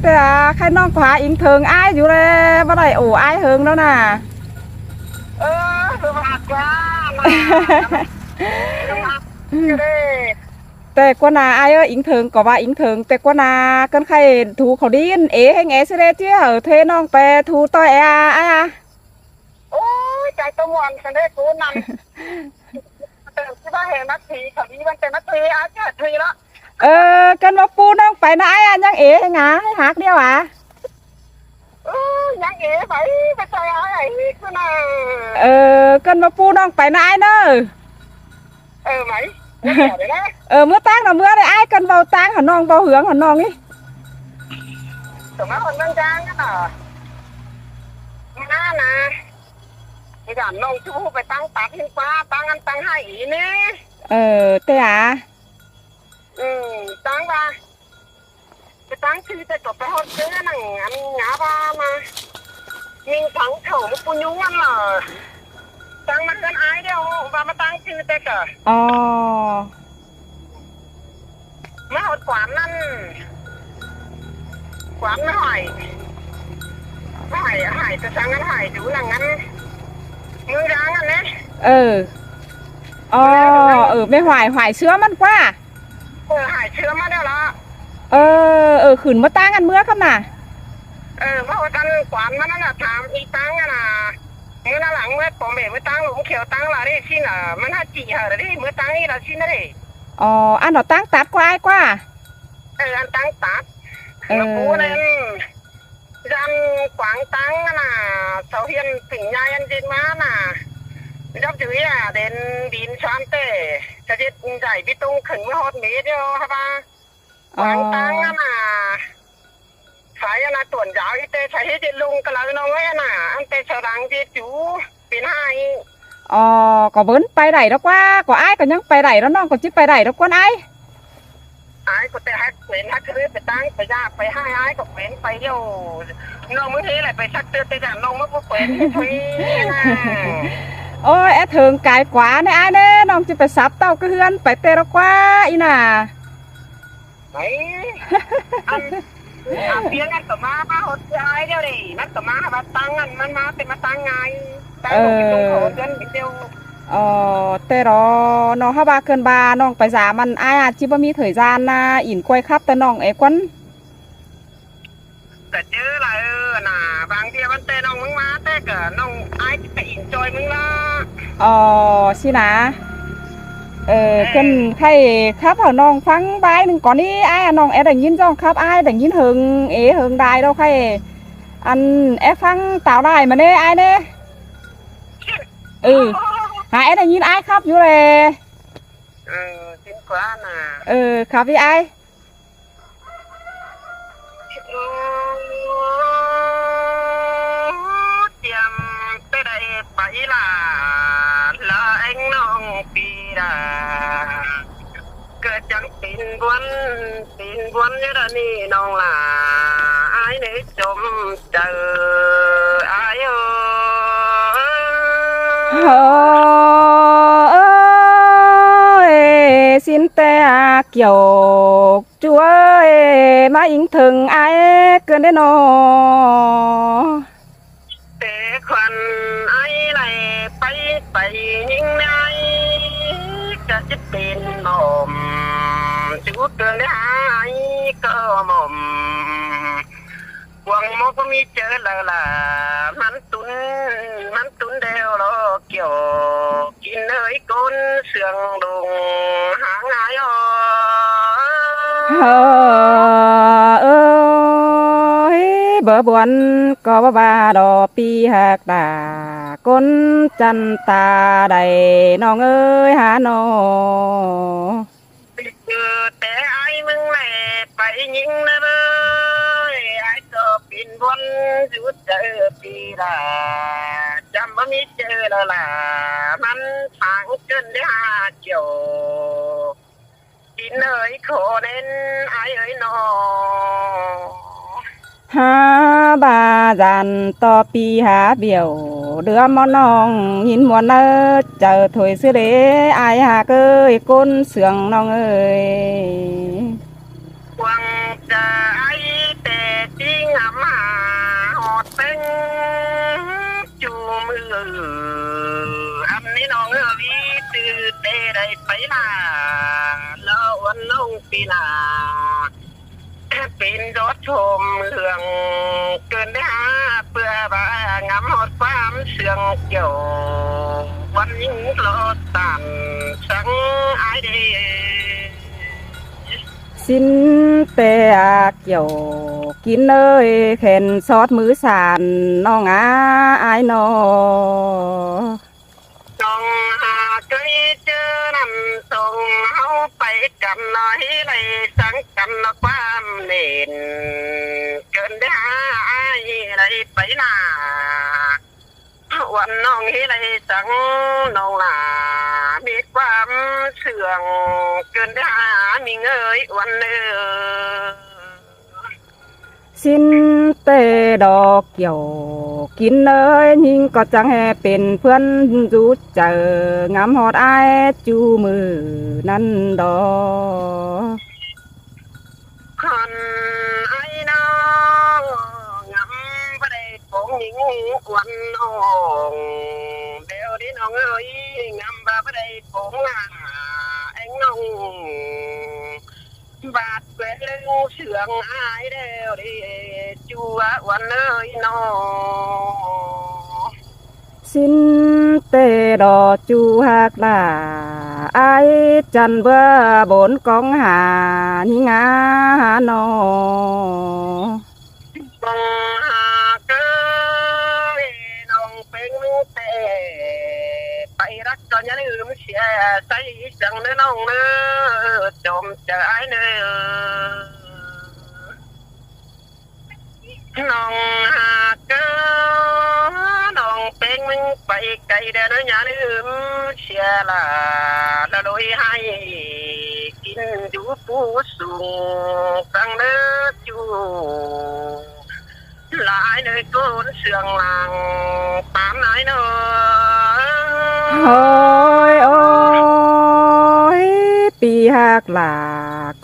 แต่khai non quá in thường ai dù đây bắt đầu ủ ai hướng đó nè. Tôi mặc quá màแต่กว่านาai ơi in thường có ba in thườngแต่กว่านาcơn khai thúเขาđi ế hay nghe sẽ đây chứ ở thuê non pe thú tôi ai à. Ôi chạy tôi muốn sang đây cô nằm từ cái ba hè mắt thì thằng đi bên tay mắt thuê á chứ thuê đó. Cơn mà pu non phải nãy à nhang ế hay ngá hay hạt điêu à. Nhang ế phải chơi ai ấy cứ nào. Cơn mà pu non phải nãy nữa. Mày mưa tang là mưa đây ai cần vào tang hả non vào hướng hả non ý tụi má còn đang trang đó nè nè bây giờ nông chú phải tăng tát lên qua tăng ăn tăng hai ý nè thế à tăng ba cái tăng khi ta chụp cái hôn chứ này ăn nhá ba mà nhưng thắng khẩu một cô nhúng ăn là tăng mà hơn ai đâu và mà tăng khi ta cả mấy hột quán ăn quán nó hỏi tôi sang ăn hỏi chú là ăn ngư ráng ăn đấy mấy hoài sữa mất quá hỏi sữa mất đâu đó khửn mất tang ăn mưa không nè mấy hột ăn quán mà nó là thảm y tăng là như nó là mới bỏ mẹ mới tăng cũng kiểu tăng là đi xin là mình hát chị hở đấy mới tăng đi là xin đấy ăn nó tang tát qua ai quá ăn tăng tát nó bố lên gian quảng tăng là sáu hiền tỉnh nhai ăn trên má là dọc dưới là đến đến xoan tệ cho chết giải bê tông khẩn mới hot mế cho ha ba quảng tăng là phải là tuần giáo y tế phải hết lùng cái là nó ấy là ăn tê sợ rằng đi chú biến hai có vấn bay đẩy đó quá có ai có nhắc bay đẩy đó non có chiếc bay đẩy đó con ai có thể hát quyến hát thứ phải tăng phải ra phải hai ai có quyến phải nhiều nó mới thế lại phải sắc tư tê giảm nó mới có quyến ôi em thường cái quá này ai nè non chỉ phải sắp tao cái hươn phải tê đó quá ý nà đấy tiếng ăn tầm má hốt ai đâu đi mắt tầm má bà tăng ăn mắt má thì má tăng ngay tăng một cái tung khổ dân bị tiêu tê đó nó ha ba cơn ba non phải giảมันai à chỉ bao mi thời gian ỉn quay khắp tên non ấy quấnแต่เจอละน่ะบางทีมันเตะน้องมึงมาเตะกะน้องไอ้ไปอินจอยมึงละสินะcơn thay khắp hở non phăng bài đừng có đi ai à non é đánh nhìn rong khắp ai đánh nhìn hừng é hừng đài đâu khay ăn é phăng tạo đài mà nè ai nè hãy đánh nhìn ai khắp vô lề xin quá nè khắp với ai tiệm tới đây bảy là anh non pi đà cơ chẳng tin buồn như đó ni non là ai để chôm chờ ai ơi xin te kiểu chúa ơi má ính thường ai cơn đấy nó để khoan ai này bay những ai cả chết tiền mồm chú cường đấy ai cơ mồm quăng mô có mi chơi là mắn tún đều lo kiểu kín ơi con sườn đùng hàng ai ơi bờ buồn có ba đò pi hạt đà con chân ta đầy non ơi hà nó té ai mừng này phải những nơi ai có pin buồn rút chơi pi là chăm bấm ít chơi là mắn thang chân để hà chiều kín ơi khổ nên ai ơi nó ha bà dàn to pi há biểu đưa món nong nhìn muốn ơ chờ thôi xưa đế ai hà ơi côn sườn nong ơi quăng chờ ai อันนี้น้องวิตื่นเตได้ไปล่ะแล้ววันลงปีหน้าเป็นรถชมเมืองเกินได้หาเพื่อว่างำหดความเสื่องเกี่ยววันยิ่งโลดตันสังอายเดสินเตะเกี่ยวกินเลยเข็นซอสมือสานน้องอายนอน้องเคยเจอนำส่งเฮาไปกันน้อยเลยสังกันความเน่นเกินได้หาอายไรไปหน้าวันน้องเฮไรสังน้องหลามีความเสื่องเกินได้หามีเงยวันเนอสินเตดอกเกี่ยวกินเลยยิ่งก็จังแห่เป็นเพื่อนรู้เจองามฮอดอายจูมือนั้นดอคนไอ้น้องงามบ่ได้ปงหญิงวันน้องเดี๋ยวนี้น้องเอ้ยงามบ่ได้ปงเอ็งน้องบาดเวลงเสื่องอายเดียวดิจัววันเอ้ยน้องสินเตดอจูหักลาอายจันเบื่อบนกองหาหิงาหานอบังหาเกยน้องเป็นเตไปรักก็อย่าลืมเสียใจจังเด้อน้องเด้อจมใจเด้อน้องหาเกยน้องเป็นมึงไปไกลเด้ออย่าลืมเสียล่ะแล้วโดยให้กินอยู่ผู้สูงตั้งเด้อจูหลายเลยก้นเสื่องหลังตามไหนเนอโอ้ยโอ้ยปีหักหลา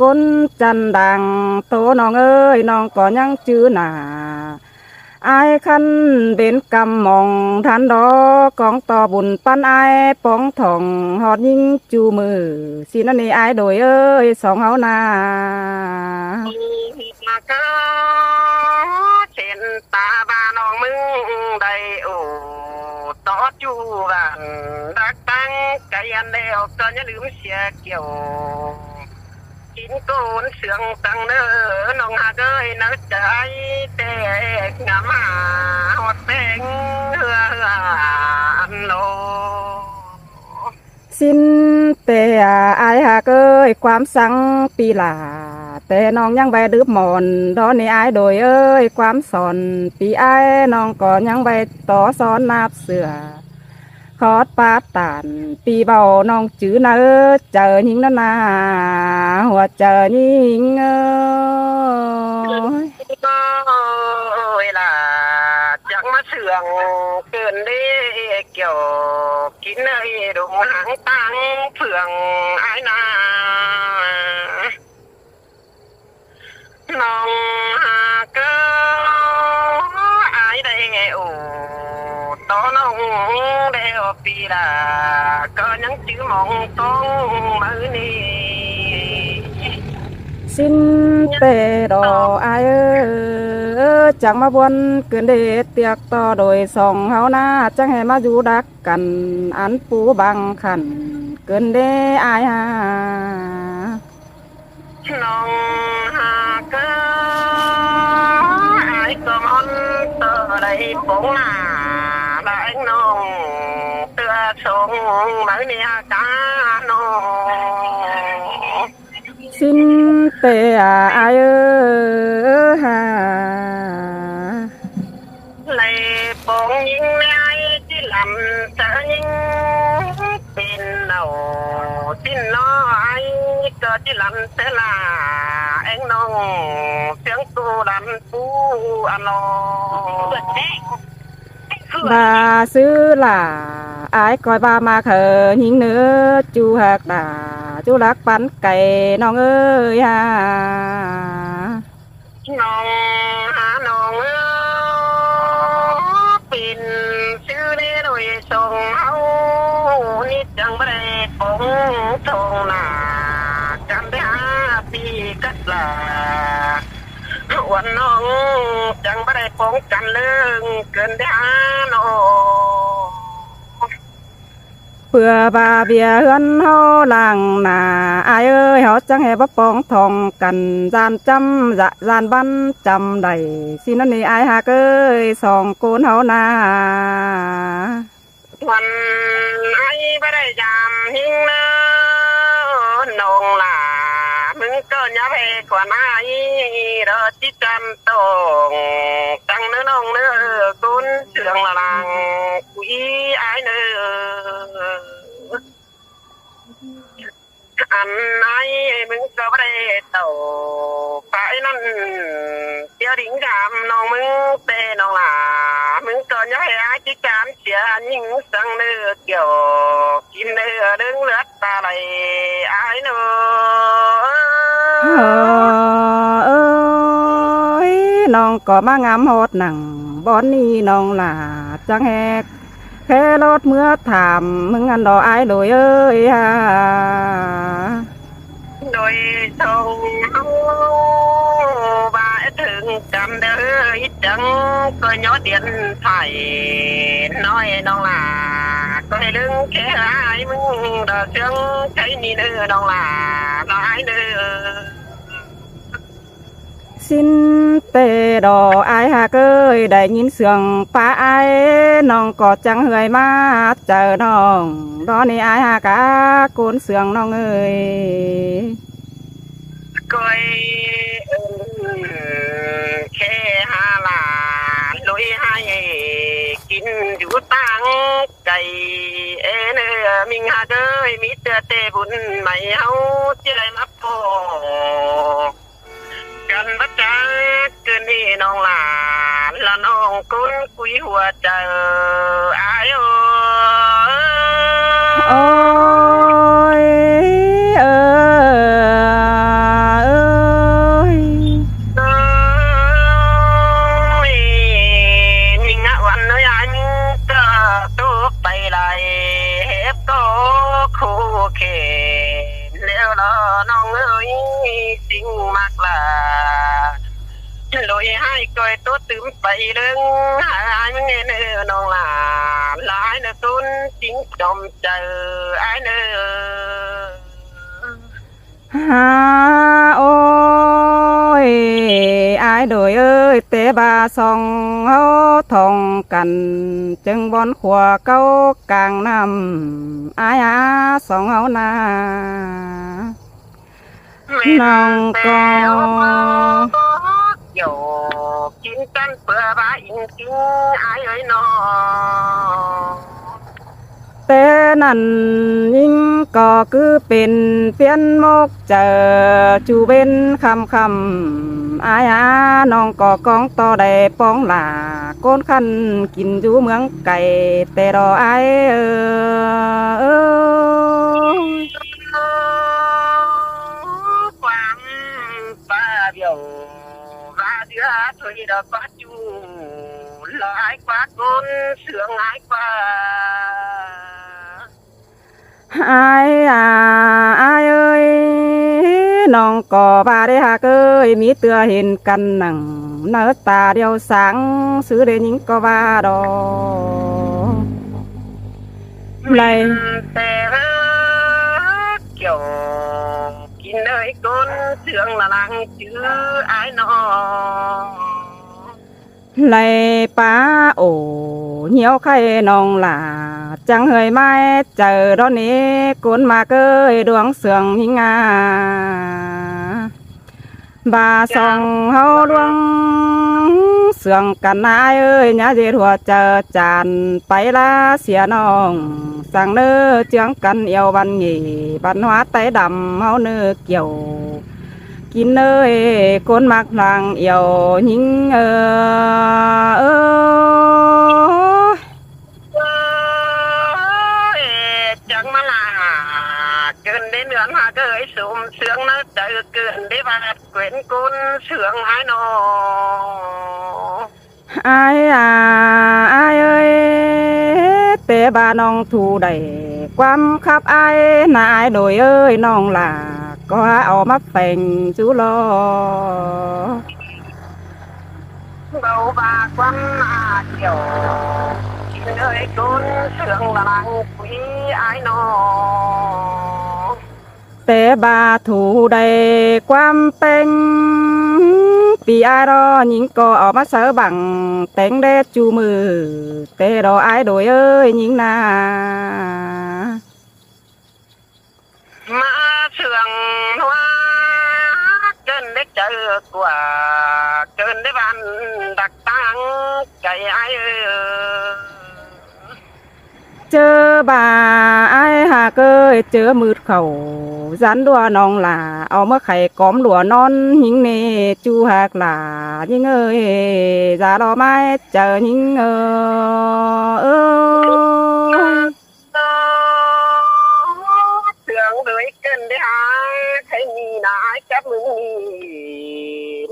ก้นจันดังโตน้องเอ้ยน้องก็ยังจื้อหน้าอายคันเป็นกำมองทันดอกองต่อบุญปั้นอายป้องท่องฮอดยิ่งจูมือสินั่นนี่อายโดยเอ้ยสองเฮานามาเกเช่นตาบาน้องมึงได้โอ้ตอดจูบ้านรักตั้งไก่อันเดียวก็อย่าลืมเสียเกี่ยวกินโกนเสื่องตังเด้อน้องหาเกยนักใจแตกงามาหอดแป้งเฮืออันโลสินเตอายหาเกยความสังปีหลาแต่น้องยังใบดืบหมอนดอนนี่อายโดยเอ้ยความสอนปีอายน้องก็ยังใบต่อสอนนาบเสือขอดปาดตานปีเบาน้องจื้อนะเจอหญิงนั่นนาหัวเจอหญิงเวลาจังมาเสื่องเกินได้เกี่ยวกินเลยดงหางตังเพื่องอายนาน้องหาเกอายได้โอ้ตอน้องเดียวปีลาก็ยังจื้อมองต้องมือนี้สินเตดออายจังมาบวนเกินเดชเตียกต่อโดยสองเฮาหน้าจังให้มาอยู่ดักกันอันปูบังคันเกินเดอายหาน้องหาเกออายก็มันเตอได้ปงหน้าและเอ็งน้องเตือส่งมือนี้กาน้องสินเตอายหาเลยปงยิงในที่ลำเจอยิงเป็นเอาสิ้นน้อยเกิดที่ลำเสลาเอ็งน้องเสียงตูลำปูอันนอบาซื้อล่ะอายคอยบามาเขอหิงเนื้อจูหักดาจูรักปันไก่น้องเอ้ยฮะน้องหาน้องเป็นชื่อนี้ด้วย ล่ะวันน้องจังบ่ได้ป้องกันเรื่องเกินได้หาน้อง เพื่อบาเบียเฮือนเฮาล้างหน้าอายเอ้ยเฮาจังให้บ่ปองทองกันจานจำจานบันจำได้สินั่นนี่อายฮักเอ้ยสองโกนเฮานา วันไอ้บ่ได้ยามหิงเนน้องล่ะมึงก็อย่าไปกว่านาอีเด้อจิจำตงตั้งเนื้อน้องเนื้อกุนเชื่องละลังกุยไอ้เนื้ออันไหนมึงก็บ่ได้โตไปนั่นเดี๋ยวดิ่งถามน้องมึงเตน้องล่ะมึงก็อย่าให้อายจิจามเสียยิ่งสังเนื้อเกี่ยวกินเนื้อดึงเลือดตาไหลอายเนื้อเอ้ยน้องก็มางามโหดหนังบ่อนนี้น้องล่ะจังแฮกแค่รถเมื่อถามมึงอันดออายโดยเอ้ยฮะโดยทรงบาถึงจำเด้ออีจังก็ย้อนเดียนไผ่น้อยน้องล่ะก็ให้ลึงแค่หายมึงดอกเชื่องใช้นี่เด้อน้องล่ะหลายเด้อสิ้นเตดออายฮักเอ้ยได้ยินเสียงป้าอายน้องก็จังเฮยมาเจอน้องดอนี่อายฮักกะโกนเสียงน้องเอ้ยก้อยแค่หาลาลุยให้กินอยู่ตังไก่เนื้อมิงหาเด้ยมีเตือเตบุญไม่เฮาสิได้มาพอกันบัดจักเกินนี่น้องหลานละน้องกุนกุยหัวใจอายโอ้ยเอ้ยมิงะวันน้อยอันก็ตุกไปไหลเฮ็บก็คู่เขแล้วล่ะน้องเอ้ยสิ่งมากล่ะลอยให้ก้อยตัวตึมไปเรื่องหายมึงเนื้อน้องล่ะหลายเนื้อตุนจริงจอมเจอไอ้เนื้อหาโอ้ยอายโดยเอ้ยเตบาสองเฮาทองกันจึงบอนขัวเก้ากลางน้ำอายสองเฮานาน้องก็อยู่กินกันเพื่อบาอิงกินอายเอ้ยน้อแต่นั่นยิ่งก็คือเป็นเปลี่ยนมกเจอจูเป็นคำอายน้องก็กองต่อได้ป้องหลาก้นคันกินอยู่เมืองไก่แต่รออายความป้าเดียวราเดือถอยดอกฟ้าจูหลายกว่าคนเสื่องหลายกว่าอายเอ้ยน้องก็บาได้ฮักเอ้ยมีเตือเห็นกันหนังเนื้อตาเดียวสังซื้อได้ยิงก็ว่าดอไรแต่เกี่ยวกินเลยก้นเสื่องละลังจื้ออายน้องไล่ป้าโอเหี่ยวไข่น้องหล่าจังเฮยไม้เจอดอนนี้กุนมาเกยดวงเสืองหิงาบาสองเฮาดวงเสืองกันนายเอ้ยญาติหัวเจอจานไปละเสียน้องสั่งเนื้อเจียงกันเอวบันหยี่บันหัวไตดำเฮาเนื้อเกี่ยวกินเอ้ยคนมักพลังเอี่ยวหิงจังมาลาเกินได้เหนือนหาเกยสุ่มเสืองนะใจเกินได้บาดเกวนกุนเสืองหายนออายเอ้ยเตบาน้องถูได้ความขับอายนายโดยเอ้ยน้องหลา ก็เอามาแต่งจุลอ bầu bà quân kiểu nơi chốn sương là làng quý ai nó แต่บาถูได้ความเป็นปีอายรอหญิงก็ออกมาเสือบังแต่งแดดจูมือแต่รออายโดยเอ้ยหญิงนา mà sương hoa cơn đấy chờ quả cơn đấy van đặc tăng chạy ai เจอบาอายหาเกยเจอมืดเขาสันดัวน้องหลาเอาเมื่อไข่กอมหลัวนอนหิงเนจูหักหลายิงเอ้ยจะรอไม้เจอยิงsương đuổi cơn đấy ai thấy nhìn ai chấp mừng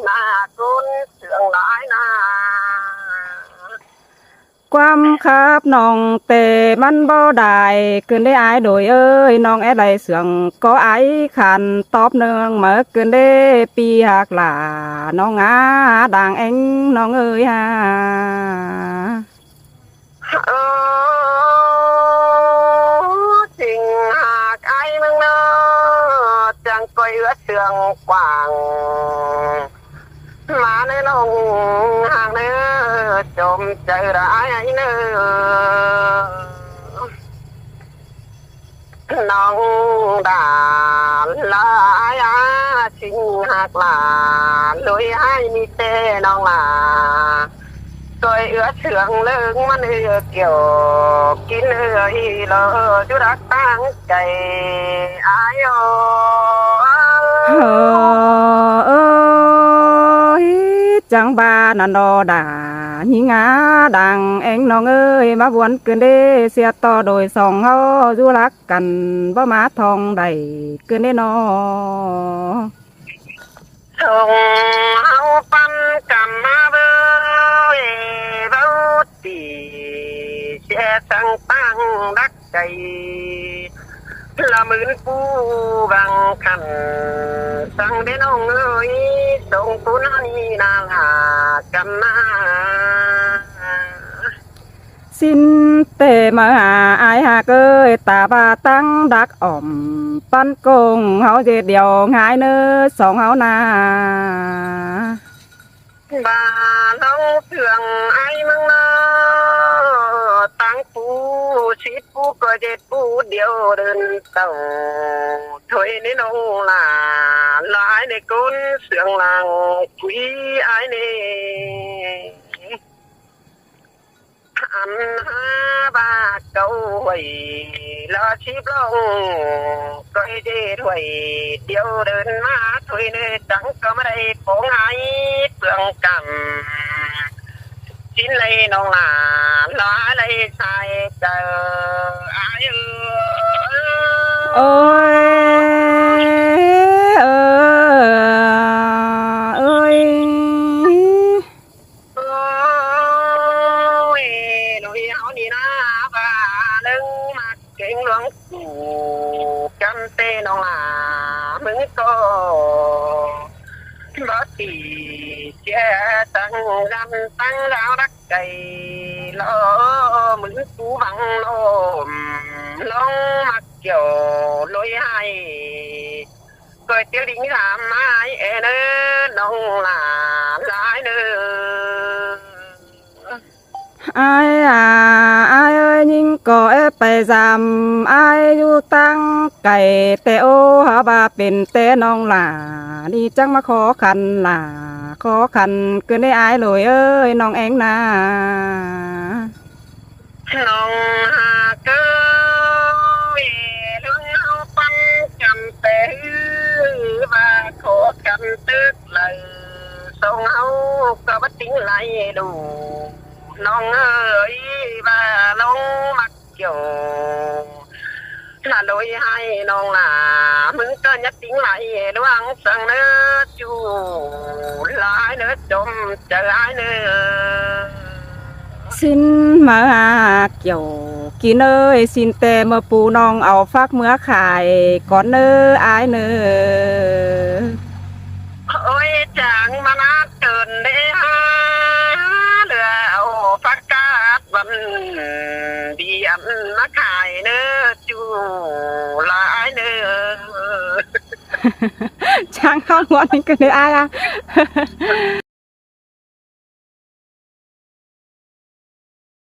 na côn sương lại na ความครับน้องแต่มันบ่ได้เกินได้อายโดยเอ้ยน้องแอดไหลเสืองก็อายขันตอบเนืองเมื่อเกินได้ปีหักหลาน้องอาด่างเอ็งน้องเอ้ยฮะ tình hạc ai mừng nơ chẳng coi ướt sương quảng mà nơi lòng hàng nơ trộm trời đã ai nơ nong đã là ai á tình hạc là lối ai mi tê nong là tôi ướt sương lưngมันkiểu kín ơi lỡ chú đã tăng chạy ai ơi chẳng ba nà nò đà nhí ngá đằng anhน้องเอ้ยมาบวนเกินเด้เสียต่อโดยสองเฮาอยู่รักกันบ่มาทองใดเกินเด้นอ Sông hao pan cầm ma bơi bao tì xe sang tăng đắc cây là mướn phu vàng khăn sang đến ông ơi sông tú nani na là cầm na สิ้นแต่มาหาอายหาเกยตาบาตั้งดักอ่อมปั้นกงเฮาเจ็ดเดียวง่ายเน้อสองเฮานา bà lâu thường ai mừng nơ tăng phu xít phu coi chết phu điều đơn tàu thôi nên ông là ai này con sướng làng quý ai này ăn ba câu hồi lo chip lòng coi chết hồi điều đơn má thôi nên chẳng có mà đây phố ngay phương cầm chín lấy nông là lo lấy sai chờ ai ơi lối áo đi na và lưng mặt kính luống phủ cam tê nông là mừng cô bớt thì che tăng găm tăng gạo đắc cây lỡ mừng cú bằng lồm lông mặt kiểu lối hai coi tiêu đính làm ai ê nơ nông là lái nơ อายอายเอ้ยยิ่งก็ไปจำอายอยู่ตั้งไก่แต่โอหาบาเป็นแต่น้องหล่านี่จังมาขอขันหล่าขอขันเกินได้อายเลยเอ้ยน้องเอ็งนา น้องหาเกยลงเอาปันจำเตว่าขอกันตึกเลยส่งเอาก็บ่ติ้งไหลดูน้องเอ้ยว่าลงมักเกี่ยวถ้าโดยให้น้องล่ะมึงก็ยัดติ้งไหลดวงสังเนื้อจูหลายเนื้อจมจะหลายเนื้อ สินมาเกี่ยวกินเอ้ยสินแต่เมื่อปูน้องเอาฟักเมื่อขายก่อนเน้ออายเน้อ โอ้ยจังมานาเกินเด้ฮะเดือเอาฟักกาดบันเบียนมาขายเนื้อจูหลายเนื้อ ช้างเข้าหัวนี่ก็เลยอายอ่ะ